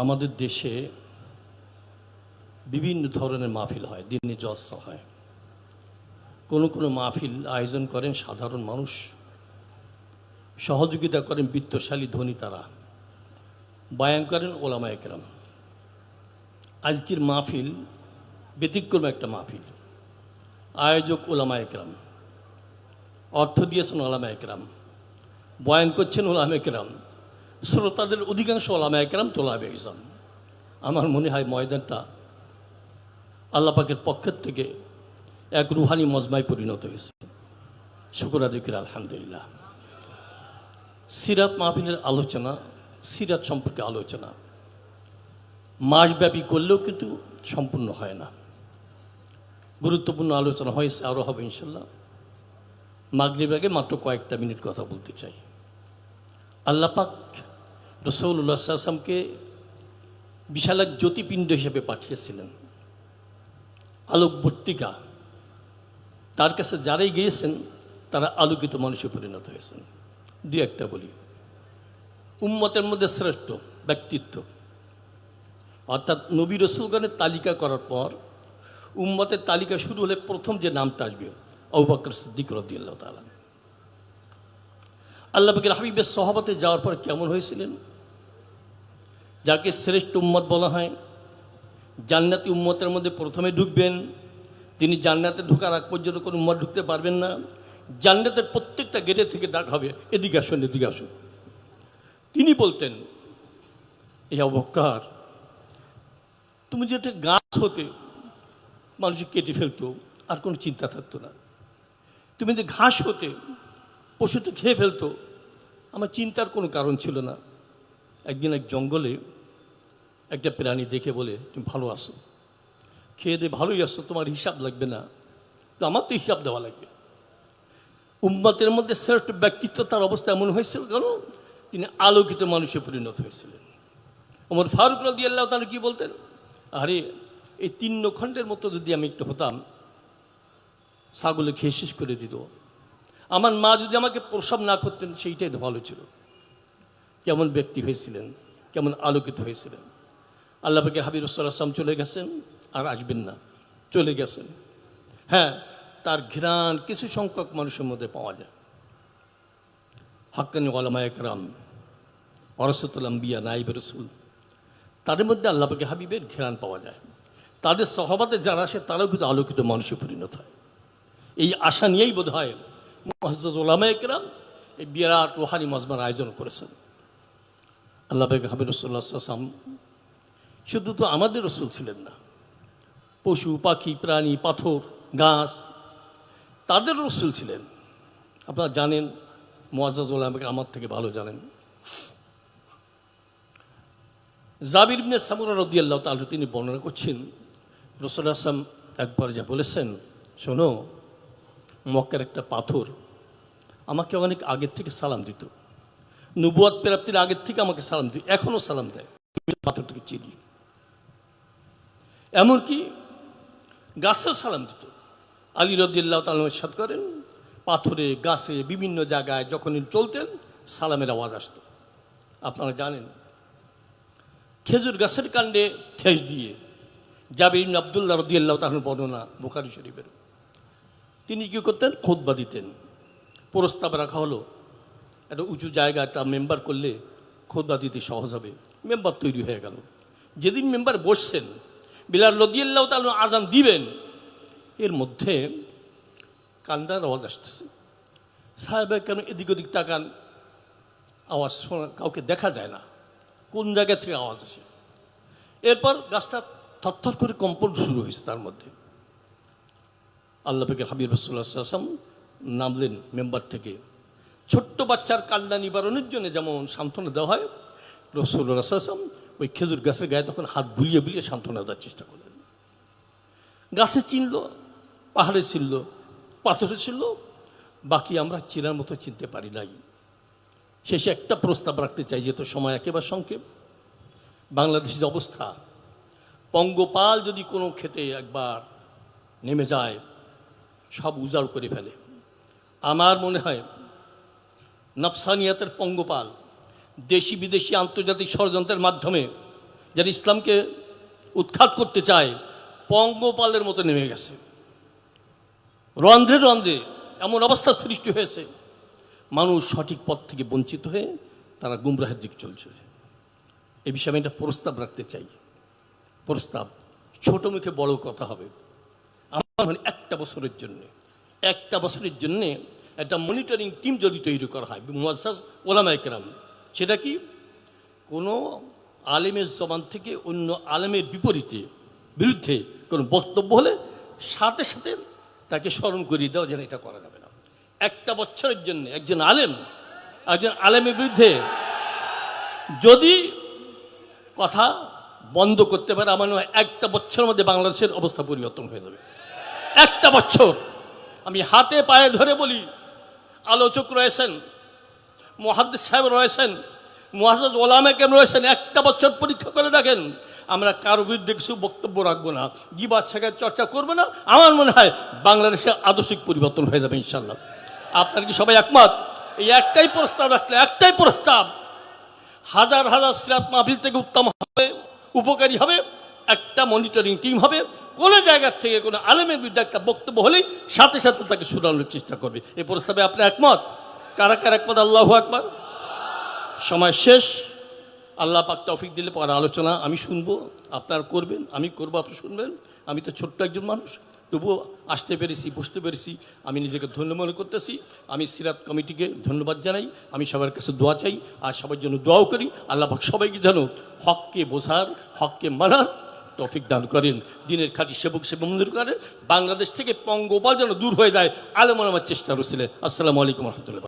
আমাদের দেশে বিভিন্ন ধরনের মাহফিল হয়, দিনী জলসা হয়। কোনো মাহফিল আয়োজন করেন সাধারণ মানুষ, সহযোগিতা করেন বিত্তশালী ধনী তারা, বয়ান করেন ওলামায়ে কেরাম। আজকের মাহফিল ব্যতিক্রম একটা মাহফিল। আয়োজক ওলামায়ে কেরাম, অর্থ দিয়েছেন ওলামায়ে কেরাম, বয়ান করছেন ওলামায়ে কেরাম, শ্রোতাদের অধিকাংশ ওলামায়ে কেরাম তোলাবে ইসলাম। আমার মনে হয় ময়দানটা আল্লাহ পাকের পক্ষের থেকে এক রুহানি মজমায় পরিণত হয়েছে। শুকর আদায় করি আলহামদুলিল্লাহ। সিরাত মাহফিলের আলোচনা, সিরাত সম্পর্কে আলোচনা মাসব্যাপী করলেও কিন্তু সম্পূর্ণ হয় না। গুরুত্বপূর্ণ আলোচনা হয়েছে, আরও হবে ইনশাল্লাহ। মাগরিব আগে মাত্র কয়েকটা মিনিট কথা বলতে চাই। আল্লাহ পাক রাসূলুল্লাহ সাল্লাল্লাহু আলাইহি ওয়াসাল্লামকে বিশাল এক জ্যোতিপিণ্ড হিসেবে পাঠিয়েছিলেন, আলোকবর্তিকা। তার কাছে যারাই গিয়েছেন তারা আলোকিত মানুষে পরিণত হয়েছেন। দুই একটা বলি। উম্মতের মধ্যে শ্রেষ্ঠ ব্যক্তিত্ব, অর্থাৎ নবী রাসূলগণের তালিকা করার পর উম্মতের তালিকা শুরু হলে প্রথম যে নামটা আসবে আবু বকর সিদ্দিক রাদিয়াল্লাহু তাআলা। আল্লাহ পাকের হাবিবের সহবতে যাওয়ার পর কেমন হয়েছিলেন? যাকে শ্রেষ্ঠ উম্মত বলা হয়, জান্নাতি উম্মতের মধ্যে প্রথমে ঢুকবেন। তিনি জান্নাতে ঢোকার আগ পর্যন্ত কোনো উম্মত ঢুকতে পারবেন না। জান্নাতের প্রত্যেকটা গেটে থেকে ডাক হবে, এদিকে আসুন, এদিকে আসুন। তিনি বলতেন, এই আবু বকর, তুমি যেটা গাছ হতে মানুষ কেটে ফেলতো, আর কোনো চিন্তা থাকতো না। তুমি যে ঘাস হতে পশু তো খেয়ে ফেলতো, আমার চিন্তার কোনো কারণ ছিল না। একদিন এক জঙ্গলে একটা প্রাণী দেখে বলে, তুমি ভালো আসো, খেয়ে দিয়ে ভালোই আসো, তোমার হিসাব লাগবে না, তো আমার তো হিসাব দেওয়া লাগবে। উম্মতের মধ্যে শ্রেষ্ঠ ব্যক্তিত্ব, তার অবস্থা এমন হয়েছিল কেন? তিনি আলোকিত মানুষে পরিণত হয়েছিলেন। ওমর ফারুক রাদিয়াল্লাহু তাআলা কি বলতেন? আরে এই 3 খণ্ডের মতো যদি আমি একটু হতাম, ছাগলে খেয়ে শেষ করে দিত। আমার মা যদি আমাকে প্রসব না করতেন, সেইটাই তো ভালো ছিল। কেমন ব্যক্তি হয়েছিলেন, কেমন আলোকিত হয়েছিলেন। আল্লাহ পাকের হাবিব রাসূলুল্লাহ সাল্লাল্লাহু আলাইহি ওয়াসাল্লাম চলে গেছেন, আর আসবেন না, চলে গেছেন। হ্যাঁ, তার ঘ্রাণ কিছু সংখ্যক মানুষের মধ্যে পাওয়া যায়। হাক্কানি ওলামায়ে কেরাম, ওয়ারাসাতুল আম্বিয়া, নায়েবে রাসূল, তাদের মধ্যে আল্লাহ পাকের হাবিবের ঘ্রাণ পাওয়া যায়। তাদের সহবতে যারা আসে তারাও কিন্তু আলোকিত মানুষে পরিণত হয়। এই আশা নিয়েই বোধ হয় মুআজ্জাজ ওলামায়ে কেরাম এই বিরাট রুহানি মজমার আয়োজন করেছেন। আল্লাহ পাকের হাবিব রাসূলুল্লাহ সাল্লাল্লাহু আলাইহি ওয়াসাল্লাম শুধু তো আমাদের রাসূল ছিলেন না, পশু পাখি প্রাণী পাথর গাছ তাদের রাসূল ছিলেন। আপনারা জানেন, মুআজ্জাজ ওলামায়ে আমার থেকে ভালো জানেন। জাবির ইবনে সামুরা রাদিয়াল্লাহু তাআলা তিনি বর্ণনা করছেন, রাসূলুল্লাহ সাল্লাল্লাহু আলাইহি ওয়াসাল্লাম একবার যা বলেছেন, শোনো, মক্কার একটা পাথর আমাকে অনেক আগের থেকে সালাম দিত, নবুয়ত প্রাপ্তির আগের থেকে আমাকে সালাম দিত, এখনও সালাম দেয়। পাথরটাকে চিনি। এমনকি গাছেও সালাম দিত। আলী রাদিয়াল্লাহু তাআলা ইরশাদ করেন, পাথরে গাছে বিভিন্ন জায়গায় যখন চলতেন সালামের আওয়াজ আসতো। আপনারা জানেন, খেজুর গাছের কাণ্ডে ঠেস দিয়ে জাবির ইবনে আব্দুল্লাহ রাদিয়াল্লাহু তাআলার বর্ণনা বুখারী শরীফের। তিনি কী করতেন? খুতবা দিতেন। প্রস্তাব রাখা হলো একটা উঁচু জায়গা, একটা মেম্বার করলে খুতবা দিতে সহজ হবে। মেম্বার তৈরি হয়ে গেল। যেদিন মেম্বার বসছেন, বিলাল রাদিয়াল্লাহু তাআলা আজান দিবেন, এর মধ্যে কান্নার আওয়াজ আসতেছে। সাহাবায়ে কেন এদিক ওদিক তাকান, আওয়াজ শোনা, কাউকে দেখা যায় না কোন জায়গা থেকে আওয়াজ আসে। এরপর গাছটা থরথর করে কম্পন শুরু হয়েছে। তার মধ্যে আল্লাহ পাকের হাবিব রাসূলুল্লাহ সাল্লাল্লাহু আলাইহি ওয়াসাল্লাম নামলেন মেম্বার থেকে। ছোট্ট বাচ্চার কান্না নিবারণের জন্য যেমন সান্ত্বনা দেওয়া হয়, রাসূলুল্লাহ সাল্লাল্লাহু আলাইহি ওয়াসাল্লাম ওই খেজুর গাছের গায়ে তখন হাত বুলিয়ে বুলিয়ে সান্ত্বনা দেওয়ার চেষ্টা করলেন। গাছে চিনল, পাহাড়ে চিনল, পাথরে ছিল, বাকি আমরা চিনার মতো চিনতে পারি নাই। শেষে একটা প্রস্তাব রাখতে চাই, যেহেতু সময় একেবারে সংক্ষেপ। বাংলাদেশের অবস্থা, পঙ্গপাল যদি কোনো ক্ষেতে একবার নেমে যায় সব উজাড় করে ফেলে। আমার মনে হয় নফসানিয়াতের পঙ্গপাল দেশি বিদেশি আন্তর্জাতিক ষড়যন্ত্রের মাধ্যমে যারা ইসলামকে উৎখাত করতে চায় পঙ্গপালের মতো নেমে গেছে। রন্ধ্রে রন্ধ্রে এমন অবস্থা সৃষ্টি হয়েছে, মানুষ সঠিক পথ থেকে বঞ্চিত হয়ে তারা গুমরাহের দিকে চলছে। এ বিষয়ে আমি একটা প্রস্তাব রাখতে চাই। প্রস্তাব ছোট মুখে বড় কথা হবে। আমার মানে একটা বছরের জন্যে একটা মনিটরিং টিম যদি তৈরি করা হয় মুআসসাস ওলামায়ে কেরাম, সেটা কি কোনো আলেমের জবান থেকে অন্য আলেমের বিরুদ্ধে কোনো বক্তব্য হলে সাথে সাথে তাকে স্মরণ করিয়ে দেওয়া যেন এটা করা যাবে না। একটা বছরের জন্য একজন আলেমের বিরুদ্ধে যদি কথা বন্ধ করতে পারে, আমার মনে হয় একটা বছরের মধ্যে বাংলাদেশের অবস্থা পরিবর্তন হয়ে যাবে। একটা বছর। আমি হাতে পায়ে ধরে বলি, আলোচক রয়েছেন, মুহাদ্দিস সাহেব রয়েছেন, মুআসসাস ওলামায়ে কেরাম রয়েছেন, একটা বছর পরীক্ষা করে দেখেন। আমরা কারো বিরুদ্ধে কিছু বক্তব্য রাখবো না, গিবত শেখার চর্চা করবো না। আমার মনে হয় বাংলাদেশে আদর্শিক পরিবর্তন হয়ে যাবে ইনশাল্লাহ। আপনারা কি সবাই একমত? এই একটাই প্রস্তাব রাখলে, একটাই প্রস্তাব, হাজার হাজার সিরাত মাহফিল থেকে উত্তম হবে, উপকারী হবে। একটা মনিটরিং টিম হবে, কোনো জায়গার থেকে কোনো আলেমের বিরুদ্ধে একটা বক্তব্য হলেই সাথে সাথে তাকে শুনানোর চেষ্টা করবে। এই প্রস্তাবে আপনি একমত? কারা কারা একমত? আল্লাহু আকবার। সময় শেষ। আল্লাহ পাক তৌফিক দিলে পরে আলোচনা আমি শুনবো, আপনারা করবেন, আমি করবো, আপনি শুনবেন। আমি তো ছোট্ট একজন মানুষ, তবুও আসতে পেরেছি, বসতে পেরেছি, আমি নিজেকে ধন্য মনে করতেছি। আমি সিরাত কমিটিকে ধন্যবাদ জানাই। আমি সবার কাছে দোয়া চাই, আর সবার জন্য দোয়াও করি। আল্লাহ পাক সবাইকে যেন হককে বোঝার, হককে মানার তৌফিক দান করেন, দিনের খাঁটি সেবক মঞ্জুর করেন। বাংলাদেশ থেকে পঙ্গপাল যেন দূর হয়ে যায়, আলেম ওলামার চেষ্টা রয়েছে। আসসালামু আলাইকুম রহমতুল্লাহ।